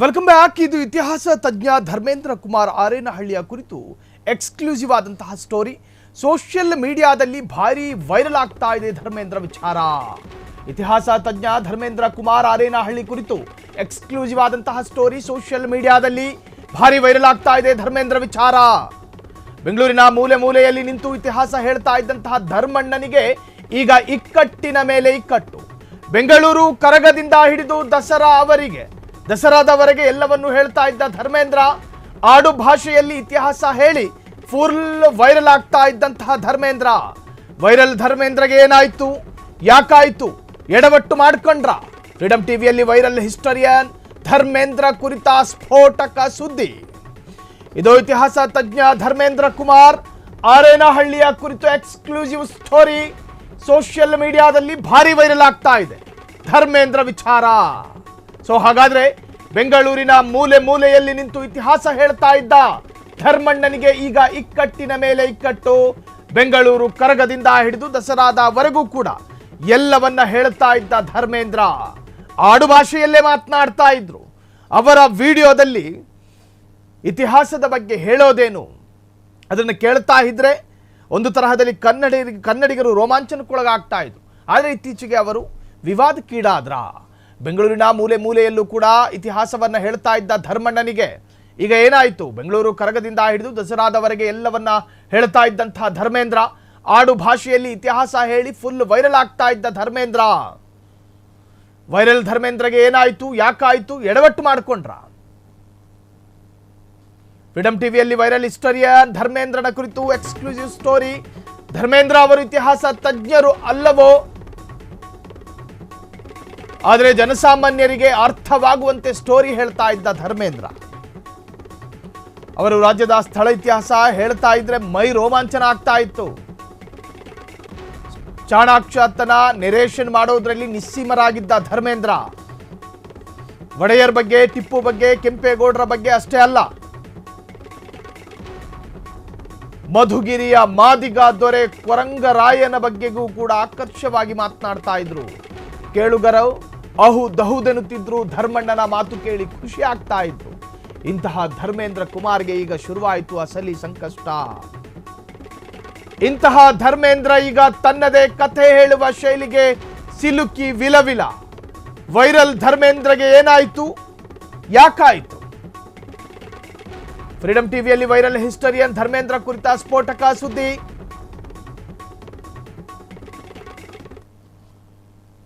Welcome back. ಇದು ಇತಿಹಾಸ ತಜ್ಞ ಧರ್ಮೇಂದ್ರ ಕುಮಾರ್ ಆರೇನಹಳ್ಳಿಯ ಕುರಿತು ಎಕ್ಸ್ಕ್ಲೂಸಿವ್ ಆದಂತಹ ಸ್ಟೋರಿ. ಸೋಷಿಯಲ್ ಮೀಡಿಯಾದಲ್ಲಿ ಭಾರಿ ವೈರಲ್ ಆಗ್ತಾ ಇದೆ ಧರ್ಮೇಂದ್ರ ವಿಚಾರ. ಇತಿಹಾಸ ತಜ್ಞ ಧರ್ಮೇಂದ್ರ ಕುಮಾರ್ ಆರೇನಹಳ್ಳಿ ಕುರಿತು ಎಕ್ಸ್ಕ್ಲೂಸಿವ್ ಆದಂತಹ ಸ್ಟೋರಿ ಸೋಷಿಯಲ್ ಮೀಡಿಯಾದಲ್ಲಿ ಭಾರಿ ವೈರಲ್ ಆಗ್ತಾ ಇದೆ ಧರ್ಮೇಂದ್ರ ವಿಚಾರ. ಬೆಂಗಳೂರಿನ ಮೂಲೆ ಮೂಲೆಯಲ್ಲಿ ನಿಂತು ಇತಿಹಾಸ ಹೇಳ್ತಾ ಇದ್ದಂತಹ ಧರ್ಮಣ್ಣನಿಗೆ ಈಗ ಇಕ್ಕಟ್ಟಿನ ಮೇಲೆ ಇಕ್ಕಟ್ಟು. ಬೆಂಗಳೂರು ಕರಗದಿಂದ ಹಿಡಿದು ದಸರಾದವರೆಗೆ ಎಲ್ಲವನ್ನೂ ಹೇಳ್ತಾ ಇದ್ದ ಧರ್ಮೇಂದ್ರ ಆಡು ಭಾಷೆಯಲ್ಲಿ ಇತಿಹಾಸ ಹೇಳಿ ಫುಲ್ ವೈರಲ್ ಆಗ್ತಾ ಇದ್ದಂತಹ ಧರ್ಮೇಂದ್ರಗೆ ಏನಾಯ್ತು, ಯಾಕಾಯ್ತು, ಎಡವಟ್ಟು ಮಾಡ್ಕೊಂಡ್ರ? ಫ್ರೀಡಂ ಟಿವಿಯಲ್ಲಿ ವೈರಲ್ ಹಿಸ್ಟೋರಿಯನ್ ಧರ್ಮೇಂದ್ರ ಕುರಿತ ಸ್ಫೋಟಕ ಸುದ್ದಿ. ಇದು ಇತಿಹಾಸ ತಜ್ಞ ಧರ್ಮೇಂದ್ರ ಕುಮಾರ್ ಆರೇನಹಳ್ಳಿಯ ಕುರಿತು ಎಕ್ಸ್ಕ್ಲೂಸಿವ್ ಸ್ಟೋರಿ. ಸೋಷಿಯಲ್ ಮೀಡಿಯಾದಲ್ಲಿ ಭಾರಿ ವೈರಲ್ ಆಗ್ತಾ ಇದೆ ಧರ್ಮೇಂದ್ರ ವಿಚಾರ. ಸೊ ಹಾಗಾದ್ರೆ ಬೆಂಗಳೂರಿನ ಮೂಲೆ ಮೂಲೆಯಲ್ಲಿ ನಿಂತು ಇತಿಹಾಸ ಹೇಳ್ತಾ ಇದ್ದ ಧರ್ಮಣ್ಣನಿಗೆ ಈಗ ಇಕ್ಕಟ್ಟಿನ ಮೇಲೆ ಇಕ್ಕಟ್ಟು. ಬೆಂಗಳೂರು ಕರಗದಿಂದ ಹಿಡಿದು ದಸರಾದವರೆಗೂ ಕೂಡ ಎಲ್ಲವನ್ನ ಹೇಳ್ತಾ ಇದ್ದ ಧರ್ಮೇಂದ್ರ ಆಡು ಭಾಷೆಯಲ್ಲೇ ಮಾತನಾಡ್ತಾ ಇದ್ರು. ಅವರ ವಿಡಿಯೋದಲ್ಲಿ ಇತಿಹಾಸದ ಬಗ್ಗೆ ಹೇಳೋದೇನು ಅದನ್ನು ಕೇಳ್ತಾ ಇದ್ರೆ ಒಂದು ತರಹದಲ್ಲಿ ಕನ್ನಡಿಗರು ರೋಮಾಂಚನಕ್ಕೊಳಗಾಗ್ತಾ ಇದ್ರು. ಆದರೆ ಇತ್ತೀಚೆಗೆ ಅವರು ವಿವಾದಕ್ಕೀಡಾದ್ರ. ಬೆಂಗಳೂರಿನ ಮೂಲೆ ಮೂಲೆಯಲ್ಲೂ ಕೂಡ ಇತಿಹಾಸವನ್ನ ಹೇಳ್ತಾ ಇದ್ದ ಧರ್ಮಣ್ಣನಿಗೆ ಈಗ ಏನಾಯಿತು? ಬೆಂಗಳೂರು ಕರಗದಿಂದ ಹಿಡಿದು ದಸರಾದವರೆಗೆ ಎಲ್ಲವನ್ನ ಹೇಳ್ತಾ ಇದ್ದಂತಹ ಧರ್ಮೇಂದ್ರ ಆಡು ಭಾಷೆಯಲ್ಲಿ ಇತಿಹಾಸ ಹೇಳಿ ಫುಲ್ ವೈರಲ್ ಆಗ್ತಾ ಇದ್ದ ಧರ್ಮೇಂದ್ರಗೆ ಏನಾಯಿತು, ಯಾಕಾಯಿತು, ಎಡವಟ್ಟು ಮಾಡಿಕೊಂಡ್ರ? ಫ್ರೀಡಂ ಟಿವಿಯಲ್ಲಿ ವೈರಲ್ ಹಿಸ್ಟೋರಿಯನ್ ಧರ್ಮೇಂದ್ರನ ಕುರಿತು ಎಕ್ಸ್ಕ್ಲೂಸಿವ್ ಸ್ಟೋರಿ. ಧರ್ಮೇಂದ್ರ ಅವರು ಇತಿಹಾಸ ತಜ್ಞರು ಅಲ್ಲವೋ, ಆದರೆ ಜನಸಾಮಾನ್ಯರಿಗೆ ಅರ್ಥವಾಗುವಂತೆ ಸ್ಟೋರಿ ಹೇಳ್ತಾ ಇದ್ದ ಧರ್ಮೇಂದ್ರ ಅವರು ರಾಜ್ಯದ ಸ್ಥಳ ಇತಿಹಾಸ ಹೇಳ್ತಾ ಇದ್ರೆ ಮೈ ರೋಮಾಂಚನ ಆಗ್ತಾ ಇತ್ತು. ಚಾಣಾಕ್ಷತನ ನೆರೇಷನ್ ಮಾಡೋದ್ರಲ್ಲಿ ನಿಸ್ಸೀಮರಾಗಿದ್ದ ಧರ್ಮೇಂದ್ರ ಒಡೆಯರ್ ಬಗ್ಗೆ, ಟಿಪ್ಪು ಬಗ್ಗೆ, ಕೆಂಪೇಗೌಡರ ಬಗ್ಗೆ ಅಷ್ಟೇ ಅಲ್ಲ, ಮಧುಗಿರಿಯ ಮಾದಿಗ ದೊರೆ ಕೊರಂಗರಾಯನ ಬಗ್ಗೆಗೂ ಕೂಡ ಆಕರ್ಷವಾಗಿ ಮಾತನಾಡ್ತಾ ಇದ್ರು. ಕೇಳುಗರು ದಹುದೆನ್ನುತ್ತಿದ್ರು. ಧರ್ಮಣ್ಣನ ಮಾತು ಕೇಳಿ ಖುಷಿ ಆಗ್ತಾ ಇದ್ರು. ಇಂತಹ ಧರ್ಮೇಂದ್ರ ಕುಮಾರ್ಗೆ ಈಗ ಶುರುವಾಯಿತು ಅಸಲಿ ಸಂಕಷ್ಟ. ಇಂತಹ ಧರ್ಮೇಂದ್ರ ಈಗ ತನ್ನದೇ ಕಥೆ ಹೇಳುವ ಶೈಲಿಗೆ ಸಿಲುಕಿ ವಿಲವಿಲ. ವೈರಲ್ ಧರ್ಮೇಂದ್ರಗೆ ಏನಾಯಿತು, ಯಾಕಾಯಿತು? ಫ್ರೀಡಂ ಟಿವಿಯಲ್ಲಿ ವೈರಲ್ ಹಿಸ್ಟೋರಿಯನ್ ಧರ್ಮೇಂದ್ರ ಕುರಿತ ಸ್ಫೋಟಕ ಸುದ್ದಿ.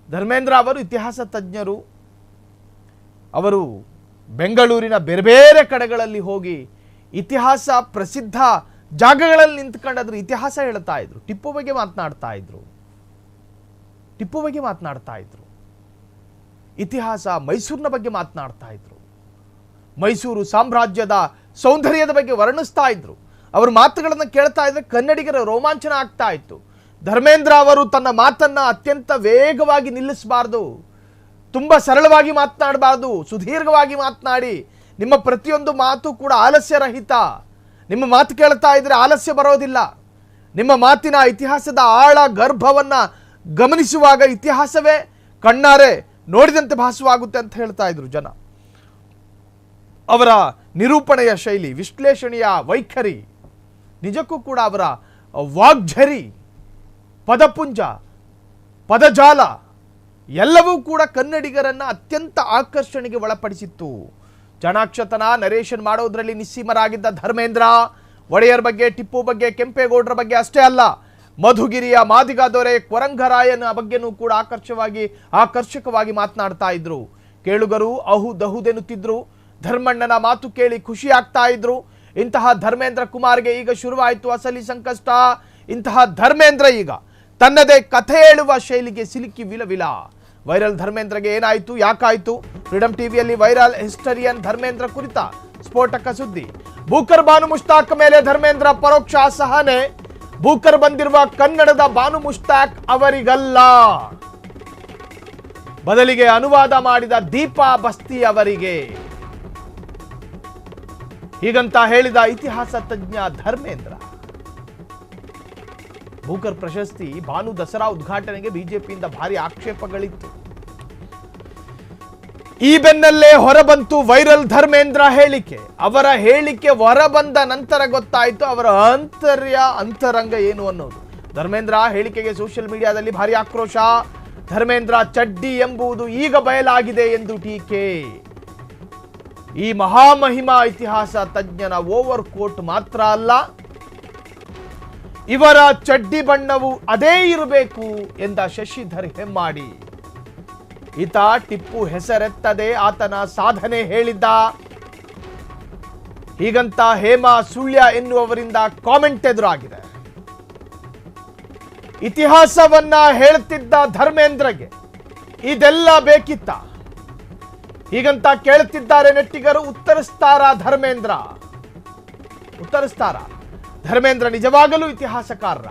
ಧರ್ಮೇಂದ್ರ ಅವರು ಇತಿಹಾಸ ತಜ್ಞರು. ಅವರು ಬೆಂಗಳೂರಿನ ಬೇರೆ ಬೇರೆ ಕಡೆಗಳಲ್ಲಿ ಹೋಗಿ ಇತಿಹಾಸ ಪ್ರಸಿದ್ಧ ಜಾಗಗಳಲ್ಲಿ ನಿಂತ್ಕೊಂಡಾದ್ರು ಇತಿಹಾಸ ಹೇಳ್ತಾ ಇದ್ರು. ಟಿಪ್ಪು ಬಗ್ಗೆ ಮಾತನಾಡ್ತಾ ಇದ್ರು. ಇತಿಹಾಸ ಮೈಸೂರಿನ ಬಗ್ಗೆ ಮಾತನಾಡ್ತಾ ಇದ್ರು. ಮೈಸೂರು ಸಾಮ್ರಾಜ್ಯದ ಸೌಂದರ್ಯದ ಬಗ್ಗೆ ವರ್ಣಿಸ್ತಾ ಇದ್ರು. ಅವ್ರ ಮಾತುಗಳನ್ನು ಕೇಳ್ತಾ ಇದ್ರೆ ಕನ್ನಡಿಗರ ರೋಮಾಂಚನ ಆಗ್ತಾ ಇತ್ತು. ಧರ್ಮೇಂದ್ರ ಅವರು ತನ್ನ ಮಾತನ್ನ ಅತ್ಯಂತ ವೇಗವಾಗಿ ನಿಲ್ಲಿಸಬಾರ್ದು, ತುಂಬಾ ಸರಳವಾಗಿ ಮಾತನಾಡಬಾರ್ದು, ಸುದೀರ್ಘವಾಗಿ ಮಾತನಾಡಿ. ನಿಮ್ಮ ಪ್ರತಿಯೊಂದು ಮಾತು ಕೂಡ ಆಲಸ್ಯ ರಹಿತ. ನಿಮ್ಮ ಮಾತು ಕೇಳ್ತಾ ಇದ್ರೆ ಆಲಸ್ಯ ಬರೋದಿಲ್ಲ. ನಿಮ್ಮ ಮಾತಿನ ಇತಿಹಾಸದ ಆಳ ಗರ್ಭವನ್ನ ಗಮನಿಸುವಾಗ ಇತಿಹಾಸವೇ ಕಣ್ಣಾರೆ ನೋಡಿದಂತೆ ಭಾಸವಾಗುತ್ತೆ ಅಂತ ಹೇಳ್ತಾ ಇದ್ರು ಜನ. ಅವರ ನಿರೂಪಣೆಯ ಶೈಲಿ, ವಿಶ್ಲೇಷಣೆಯ ವೈಖರಿ, ನಿಜಕ್ಕೂ ಕೂಡ ಅವರ ವಾಗ್ಝರಿ, ಪದಪುಂಜ, ಪದಜಾಲ ಎಲ್ಲವೂ ಕೂಡ ಕನ್ನಡಿಗರನ್ನ ಅತ್ಯಂತ ಆಕರ್ಷಣೆಗೆ ಒಳಪಡಿಸಿತ್ತು. ಚಾಣಾಕ್ಷತನ ನರೇಷನ್ ಮಾಡೋದ್ರಲ್ಲಿ ನಿಸ್ಸೀಮರಾಗಿದ್ದ ಧರ್ಮೇಂದ್ರ ಒಡೆಯರ್ ಬಗ್ಗೆ, ಟಿಪ್ಪು ಬಗ್ಗೆ, ಕೆಂಪೇಗೌಡರ ಬಗ್ಗೆ ಅಷ್ಟೇ ಅಲ್ಲ, ಮಧುಗಿರಿಯ ಮಾದಿಗ ದೊರೆ ಕೊರಂಗರಾಯನ ಬಗ್ಗೆನೂ ಕೂಡ ಆಕರ್ಷಕವಾಗಿ ಮಾತನಾಡ್ತಾ ಇದ್ರು. ಕೇಳುಗರು ದಹುದೆನ್ನುತ್ತಿದ್ರು. ಧರ್ಮಣ್ಣನ ಮಾತು ಕೇಳಿ ಖುಷಿ ಆಗ್ತಾ ಇದ್ರು. ಇಂತಹ ಧರ್ಮೇಂದ್ರ ಕುಮಾರ್ಗೆ ಈಗ ಶುರುವಾಯಿತು ಅಸಲಿ ಸಂಕಷ್ಟ. ಇಂತಹ ಧರ್ಮೇಂದ್ರ ಈಗ ತನ್ನದೇ ಕಥೆ ಹೇಳುವ ಶೈಲಿಗೆ ಸಿಲುಕಿ ವಿಲವಿಲ. ವೈರಲ್ ಧರ್ಮೇಂದ್ರಗೆ ಏನಾಯಿತು, ಯಾಕಾಯಿತು? ಫ್ರೀಡಂ ಟಿವಿಯಲ್ಲಿ ವೈರಲ್ ಹಿಸ್ಟೋರಿಯನ್ ಧರ್ಮೇಂದ್ರ ಕುರಿತ ಸ್ಫೋಟಕ ಸುದ್ದಿ. ಬೂಕರ್ ಬಾನು ಮುಷ್ತಾಕ್ ಮೇಲೆ ಧರ್ಮೇಂದ್ರ ಪರೋಕ್ಷ ಅಸಹನೆ. ಬೂಕರ್ ಬಂದಿರುವ ಕನ್ನಡದ ಬಾನು ಮುಷ್ತಾಕ್ ಅವರಿಗಲ್ಲ, ಬದಲಿಗೆ ಅನುವಾದ ಮಾಡಿದ ದೀಪಾ ಬಸ್ತಿ ಅವರಿಗೆ, ಹೀಗಂತ ಹೇಳಿದ ಇತಿಹಾಸ ತಜ್ಞ ಧರ್ಮೇಂದ್ರ. ಬೂಕರ್ ಪ್ರಶಸ್ತಿ ಭಾನು ದಸರಾ ಉದ್ಘಾಟನೆಗೆ ಬಿಜೆಪಿಯಿಂದ ಭಾರಿ ಆಕ್ಷೇಪಗಳಿತ್ತು. ಈ ಬೆನ್ನಲ್ಲೇ ಹೊರಬಂತು ವೈರಲ್ ಧರ್ಮೇಂದ್ರ ಹೇಳಿಕೆ. ಅವರ ಹೇಳಿಕೆ ಹೊರಬಂದ ನಂತರ ಗೊತ್ತಾಯಿತು ಅವರ ಅಂತರಂಗ ಏನು ಅನ್ನೋದು. ಧರ್ಮೇಂದ್ರ ಹೇಳಿಕೆಗೆ ಸೋಷಿಯಲ್ ಮೀಡಿಯಾದಲ್ಲಿ ಭಾರಿ ಆಕ್ರೋಶ. ಧರ್ಮೇಂದ್ರ ಚಡ್ಡಿ ಎಂಬುದು ಈಗ ಬಯಲಾಗಿದೆ ಎಂದು ಟೀಕೆ. ಈ ಮಹಾಮಹಿಮಾ ಇತಿಹಾಸ ತಜ್ಞನ ಓವರ್ ಕೋಟ್ ಮಾತ್ರ ಅಲ್ಲ, ಇವರ ಚಡ್ಡಿ ಬಣ್ಣವು ಅದೇ ಇರಬೇಕು ಎಂದ ಶಶಿಧರ್ ಹೆಮ್ಮಾಡಿ. ಈತ ಟಿಪ್ಪು ಹೆಸರೆತ್ತದೆ ಆತನ ಸಾಧನೆ ಹೇಳಿದ್ದ. ಹೀಗಂತ ಹೇಮಾ ಸುಳ್ಯ ಎನ್ನುವವರಿಂದ ಕಾಮೆಂಟ್ ಎದುರಾಗಿದೆ. ಇತಿಹಾಸವನ್ನ ಹೇಳ್ತಿದ್ದ ಧರ್ಮೇಂದ್ರಗೆ ಇದೆಲ್ಲ ಬೇಕಿತ್ತ? ಹೀಗಂತ ಕೇಳುತ್ತಿದ್ದಾರೆ ನೆಟ್ಟಿಗರು. ಉತ್ತರಿಸ್ತಾರ ಧರ್ಮೇಂದ್ರ ನಿಜವಾಗಲೂ ಇತಿಹಾಸಕಾರರ?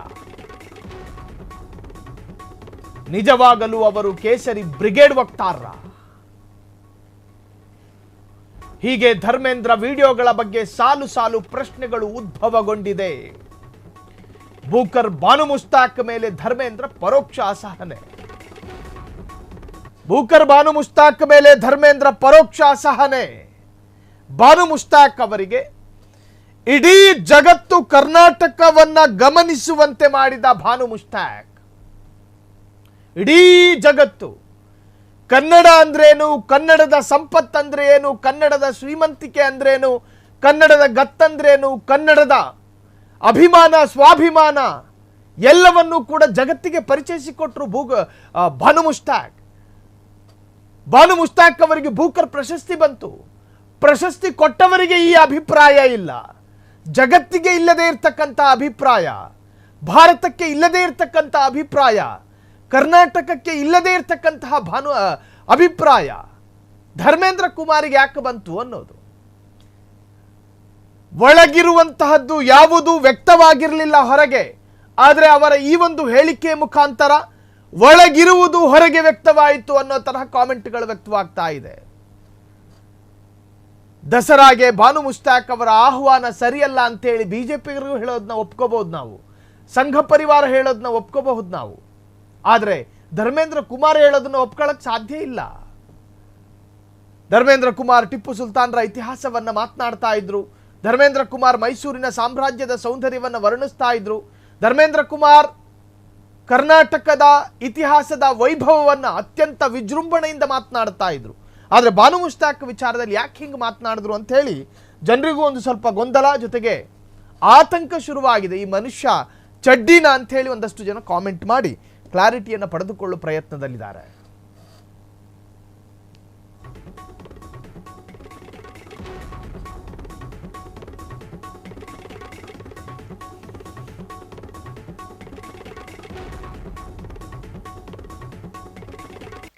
ನಿಜವಾಗಲೂ ಅವರು ಕೇಸರಿ ಬ್ರಿಗೇಡ್ ವಕ್ತಾರರ? ಹೀಗೆ ಧರ್ಮೇಂದ್ರ ವಿಡಿಯೋಗಳ ಬಗ್ಗೆ ಸಾಲು ಸಾಲು ಪ್ರಶ್ನೆಗಳು ಉದ್ಭವಗೊಂಡಿದೆ. ಬೂಕರ್ ಬಾನು ಮುಸ್ತಾಕ್ ಮೇಲೆ ಧರ್ಮೇಂದ್ರ ಪರೋಕ್ಷ ಅಸಹನೆ. ಬಾನು ಮುಸ್ತಾಕ್ ಅವರಿಗೆ ಇಡೀ ಜಗತ್ತು ಕರ್ನಾಟಕವನ್ನ ಗಮನಿಸುವಂತೆ ಮಾಡಿದ ಭಾನು ಮುಸ್ತಾಕ್. ಇಡೀ ಜಗತ್ತು ಕನ್ನಡ ಅಂದ್ರೇನು, ಕನ್ನಡದ ಸಂಪತ್ತಂದ್ರೆ ಏನು, ಕನ್ನಡದ ಶ್ರೀಮಂತಿಕೆ ಅಂದ್ರೇನು, ಕನ್ನಡದ ಗತ್ತಂದ್ರೇನು, ಕನ್ನಡದ ಅಭಿಮಾನ ಸ್ವಾಭಿಮಾನ ಎಲ್ಲವನ್ನೂ ಕೂಡ ಜಗತ್ತಿಗೆ ಪರಿಚಯಿಸಿಕೊಟ್ರು ಭಾನು ಮುಸ್ತಾಕ್ ಅವರಿಗೆ ಬೂಕರ್ ಪ್ರಶಸ್ತಿ ಬಂತು. ಪ್ರಶಸ್ತಿ ಕೊಟ್ಟವರಿಗೆ ಈ ಅಭಿಪ್ರಾಯ ಇಲ್ಲ. ಜಗತ್ತಿಗೆ ಇಲ್ಲದೆ ಇರತಕ್ಕಂಥ ಅಭಿಪ್ರಾಯ, ಭಾರತಕ್ಕೆ ಇಲ್ಲದೆ ಇರತಕ್ಕಂಥ ಅಭಿಪ್ರಾಯ, ಕರ್ನಾಟಕಕ್ಕೆ ಇಲ್ಲದೆ ಇರತಕ್ಕಂತಹ ಅಭಿಪ್ರಾಯ ಧರ್ಮೇಂದ್ರ ಕುಮಾರಿಗೆ ಯಾಕೆ ಬಂತು ಅನ್ನೋದು. ಒಳಗಿರುವಂತಹದ್ದು ಯಾವುದೂ ವ್ಯಕ್ತವಾಗಿರಲಿಲ್ಲ ಹೊರಗೆ, ಆದರೆ ಅವರ ಈ ಒಂದು ಹೇಳಿಕೆ ಮುಖಾಂತರ ಒಳಗಿರುವುದು ಹೊರಗೆ ವ್ಯಕ್ತವಾಯಿತು ಅನ್ನೋ ತರಹ ಕಾಮೆಂಟ್ಗಳು ವ್ಯಕ್ತವಾಗ್ತಾ ಇದೆ. ದಸರಾಗೆ ಭಾನು ಮುಸ್ತಾಕ್ ಅವರ ಆಹ್ವಾನ ಸರಿಯಲ್ಲ ಅಂತೇಳಿ ಬಿಜೆಪಿಗರು ಹೇಳೋದನ್ನ ಒಪ್ಕೋಬಹುದು ನಾವು, ಸಂಘ ಪರಿವಾರ ಹೇಳೋದನ್ನ ಒಪ್ಕೋಬಹುದು ನಾವು, ಆದರೆ ಧರ್ಮೇಂದ್ರ ಕುಮಾರ್ ಹೇಳೋದನ್ನ ಒಪ್ಕೊಳ್ಳಕ್ ಸಾಧ್ಯ ಇಲ್ಲ. ಧರ್ಮೇಂದ್ರ ಕುಮಾರ್ ಟಿಪ್ಪು ಸುಲ್ತಾನ್ರ ಇತಿಹಾಸವನ್ನ ಮಾತನಾಡ್ತಾ ಇದ್ರು. ಧರ್ಮೇಂದ್ರ ಕುಮಾರ್ ಮೈಸೂರಿನ ಸಾಮ್ರಾಜ್ಯದ ಸೌಂದರ್ಯವನ್ನು ವರ್ಣಿಸ್ತಾ ಇದ್ರು. ಧರ್ಮೇಂದ್ರ ಕುಮಾರ್ ಕರ್ನಾಟಕದ ಇತಿಹಾಸದ ವೈಭವವನ್ನು ಅತ್ಯಂತ ವಿಜೃಂಭಣೆಯಿಂದ ಮಾತನಾಡ್ತಾ ಇದ್ರು. ಆದರೆ ಬಾನು ಮುಸ್ತಾಕ್ ವಿಚಾರದಲ್ಲಿ ಯಾಕೆ ಹಿಂಗೆ ಮಾತನಾಡಿದ್ರು ಅಂತ ಹೇಳಿ ಜನರಿಗೂ ಒಂದು ಸ್ವಲ್ಪ ಗೊಂದಲ ಜೊತೆಗೆ ಆತಂಕ ಶುರುವಾಗಿದೆ. ಈ ಮನುಷ್ಯ ಚಡ್ಡಿನ ಅಂತ ಹೇಳಿ ಒಂದಷ್ಟು ಜನ ಕಾಮೆಂಟ್ ಮಾಡಿ ಕ್ಲಾರಿಟಿಯನ್ನು ಪಡೆದುಕೊಳ್ಳುವ ಪ್ರಯತ್ನದಲ್ಲಿದ್ದಾರೆ.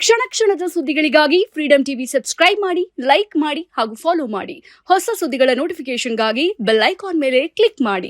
ಕ್ಷಣ ಕ್ಷಣದ ಸುದ್ದಿಗಳಿಗಾಗಿ ಫ್ರೀಡಂ ಟಿವಿ ಸಬ್ಸ್ಕ್ರೈಬ್ ಮಾಡಿ, ಲೈಕ್ ಮಾಡಿ ಹಾಗೂ ಫಾಲೋ ಮಾಡಿ. ಹೊಸ ಸುದ್ದಿಗಳ ನೋಟಿಫಿಕೇಶನ್ಗಾಗಿ ಬೆಲ್ ಐಕಾನ್ ಮೇಲೆ ಕ್ಲಿಕ್ ಮಾಡಿ.